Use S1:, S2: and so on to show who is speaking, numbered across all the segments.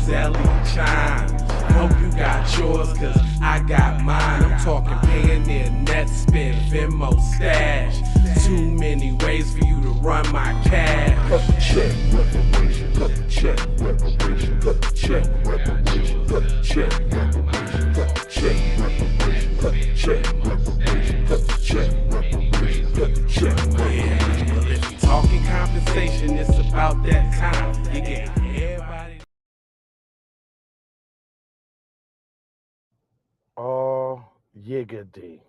S1: Selly chime. Hope you got yours, cause I got mine. I'm talking Payoneer, net spin, Venmo stash. Too many ways for you to run my cash.
S2: Check reparation, check reparation, check reparation, check reparation, check reparation, check reparation, check reparation, check reparation.
S1: Well, if you talking compensation, it's about that time. You get everybody.
S3: Oh, yiggity,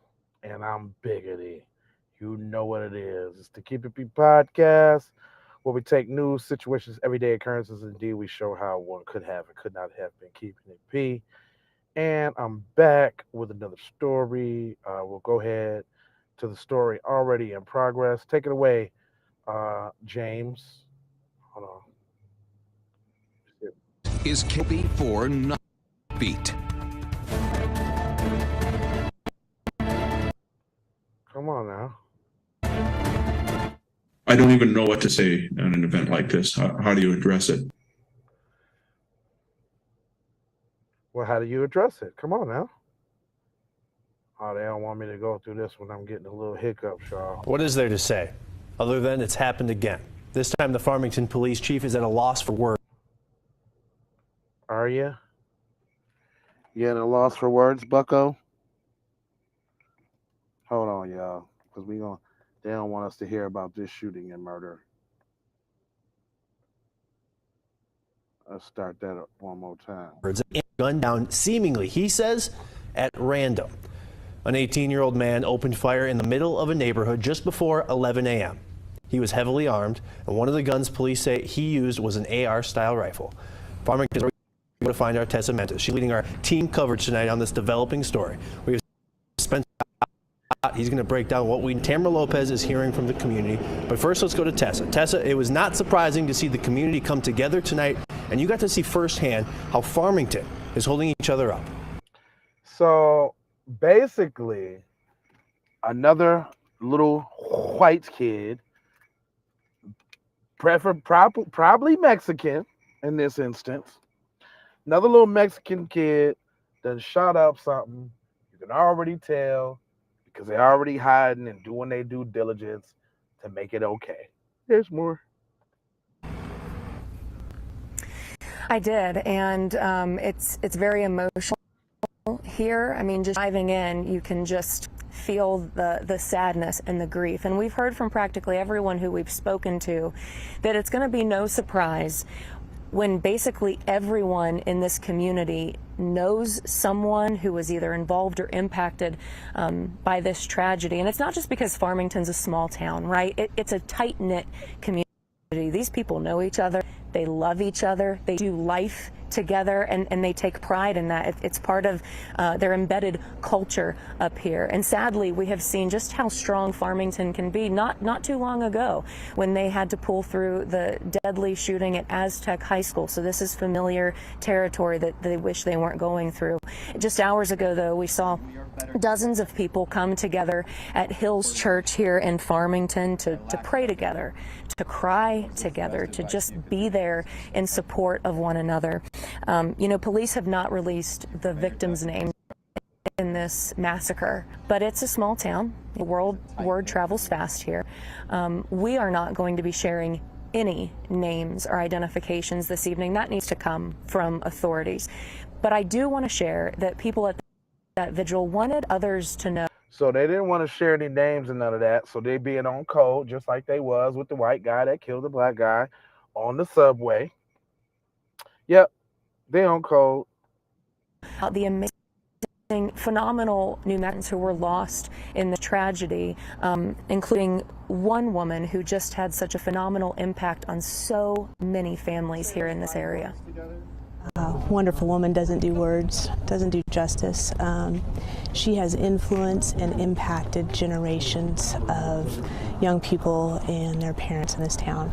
S3: and I'm biggity. You know what it is. It's the Keep It P podcast, where we take news, situations, everyday occurrences, and indeed we show how one could have and could not have been keeping it P. And I'm back with another story. We'll go ahead to the story already in progress. Take it away, James. Hold on.
S4: Is KB for not beat?
S3: Come on now.
S5: I don't even know what to say on an event like this. How do you address it?
S3: Well, how do you address it? Come on now. Oh, they don't want me to go through this when I'm getting a little hiccup, y'all.
S6: What is there to say, other than it's happened again? This time the Farmington Police Chief is at a loss for words.
S3: Are you? You at a loss for words, bucko? Hold on, y'all, because they don't want us to hear about this shooting and murder. Let's start that up one more time.
S6: Gun down, seemingly, he says, at random. An 18-year-old man opened fire in the middle of a neighborhood just before 11 a.m. He was heavily armed, and one of the guns police say he used was an AR-style rifle. Farmington is going to find our Tessa Mendes. She's leading our team coverage tonight on this developing story. We have spent. He's going to break down what Tamara Lopez is hearing from the community. But first, let's go to Tessa. Tessa, it was not surprising to see the community come together tonight, and you got to see firsthand how Farmington is holding each other up.
S3: So basically, another little white kid, probably Mexican in this instance, another little Mexican kid done shot up something. You can already tell, because they're already hiding and doing their due diligence to make it okay. There's more.
S7: I did, and it's very emotional here. I mean, just diving in, you can just feel the sadness and the grief. And we've heard from practically everyone who we've spoken to that it's going to be no surprise when basically everyone in this community knows someone who was either involved or impacted by this tragedy. And it's not just because Farmington's a small town, right? It's a tight-knit community. These people know each other. They love each other. They do life together, and they take pride in that. It's part of their embedded culture up here. And sadly, we have seen just how strong Farmington can be not too long ago when they had to pull through the deadly shooting at Aztec High School. So this is familiar territory that they wish they weren't going through. Just hours ago, though, we saw dozens of people come together at Hills Church here in Farmington to pray together, to cry together, to just be there in support of one another. Police have not released the victim's name in this massacre, but it's a small town. The word travels fast here. We are not going to be sharing any names or identifications this evening. That needs to come from authorities. But I do want to share that people at that vigil wanted others to know.
S3: So they didn't want to share any names and none of that. So they being on code, just like they was with the white guy that killed the black guy on the subway. Yep, they on code.
S7: The amazing, phenomenal new Mexicans who were lost in the tragedy, including one woman who just had such a phenomenal impact on so many families here in this area.
S8: A wonderful woman, doesn't do words, doesn't do justice. She has influenced and impacted generations of young people and their parents in this town.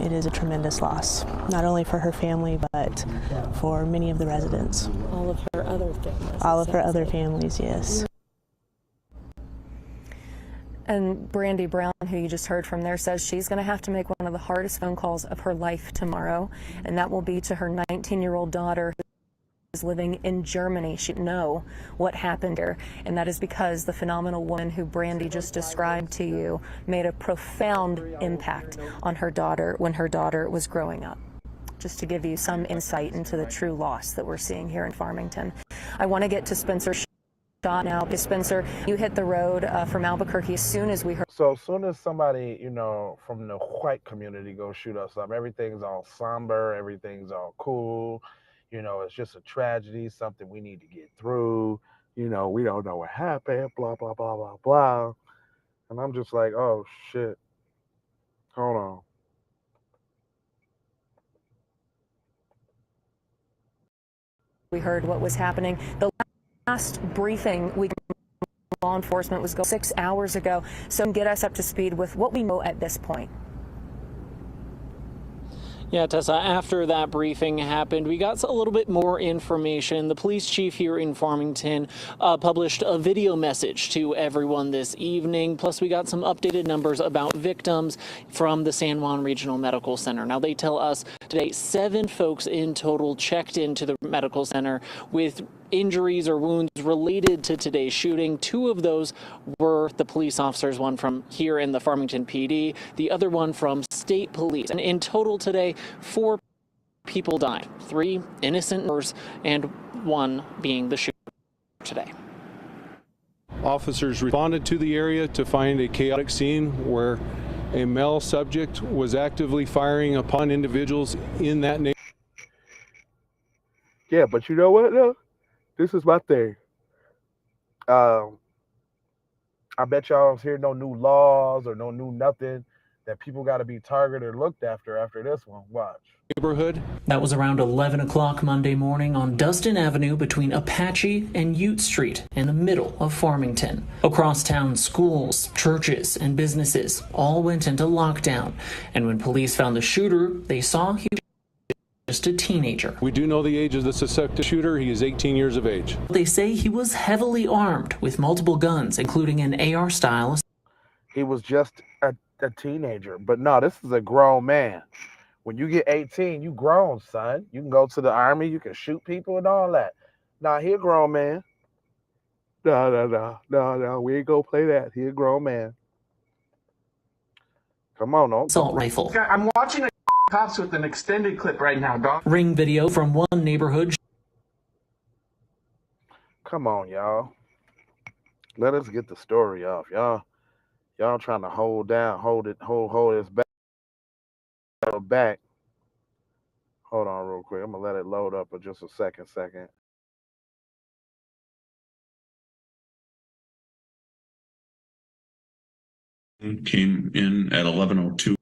S8: It is a tremendous loss, not only for her family, but for many of the residents.
S7: All of her other families.
S8: All of her other families, yes.
S7: And Brandy Brown, who you just heard from there, says she's going to have to make one of the hardest phone calls of her life tomorrow, and that will be to her 19-year-old daughter who is living in Germany. She didn't know what happened here, and that is because the phenomenal woman who Brandy just described to you made a profound impact on her daughter when her daughter was growing up. Just to give you some insight into the true loss that we're seeing here in Farmington. I want to get to Spencer Shot now. Spencer, you hit the road from Albuquerque as soon as we heard.
S3: So as soon as somebody, from the white community goes shoot us up, everything's all somber, everything's all cool. It's just a tragedy, something we need to get through. We don't know what happened, blah, blah, blah, blah, blah. And I'm just like, oh, shit. Hold on.
S7: We heard what was happening. The last briefing law enforcement was 6 hours ago. So get us up to speed with what we know at this point.
S9: Yeah, Tessa, after that briefing happened, we got a little bit more information. The police chief here in Farmington published a video message to everyone this evening. Plus, we got some updated numbers about victims from the San Juan Regional Medical Center. Now, they tell us today 7 folks in total checked into the medical center with injuries or wounds related to today's shooting. 2 of those were the police officers, one from here in the Farmington PD, the other one from state police. And in total today, 4 people died, 3 innocent murders, and 1 being the shooter today.
S10: Officers responded to the area to find a chaotic scene where a male subject was actively firing upon individuals in that neighborhood.
S3: Yeah, but you know what, though? This is my thing. I bet y'all don't hear no new laws or no new nothing that people got to be targeted or looked after this one. Watch.
S10: Neighborhood.
S11: That was around 11 o'clock Monday morning on Dustin Avenue between Apache and Ute Street in the middle of Farmington. Across town, schools, churches, and businesses all went into lockdown. And when police found the shooter, they saw he was just a teenager.
S10: We do know the age of the suspected shooter. He is 18 years of age.
S11: They say he was heavily armed with multiple guns, including an AR style.
S3: He was just a teenager. But no, this is a grown man. When you get 18, you grown, son. You can go to the army, you can shoot people and all that. Nah, he a grown man. No, we ain't gonna play that. He a grown man. Come on, no.
S11: Assault rifle.
S12: I'm watching a cops with an extended clip right now, dog.
S11: Ring video from one neighborhood.
S3: Come on, y'all. Let us get the story off. Y'all trying to hold this back. Hold on real quick. I'm gonna let it load up for just a second.
S5: Came in at 11:02,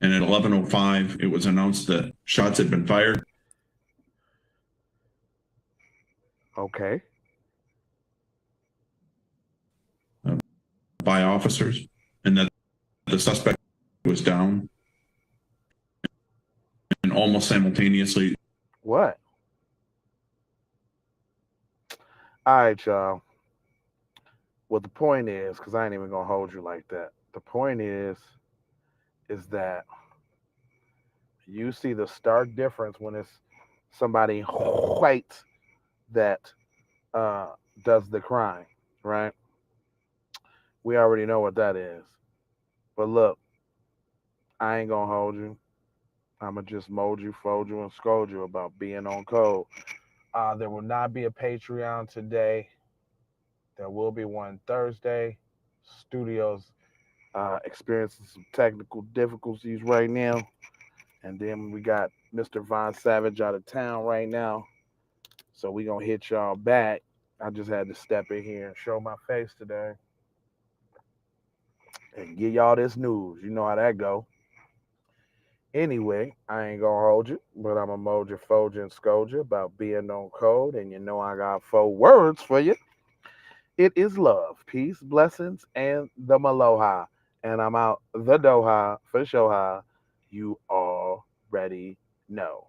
S5: and at 11:05 it was announced that shots had been fired.
S3: Okay.
S5: By officers, and that the suspect was down. And almost simultaneously.
S3: What? All right, y'all. What the point is, because I ain't even gonna hold you like that. The point is that you see the stark difference when it's somebody white that does the crime, right? We already know what that is. But look, I ain't gonna hold you. I'ma just mold you, fold you, and scold you about being on code. There will not be a Patreon today. There will be one Thursday. Studio's experiencing some technical difficulties right now. And then we got Mr. Von Savage out of town right now. So we gonna hit y'all back. I just had to step in here and show my face today. And give y'all this news. You know how that go. Anyway, I ain't gonna hold you, but I'm gonna mold you, fold you, and scold you about being on code. And you know I got 4 words for you. It is love, peace, blessings, and the Maloha. And I'm out the Doha for Shoha. You already know.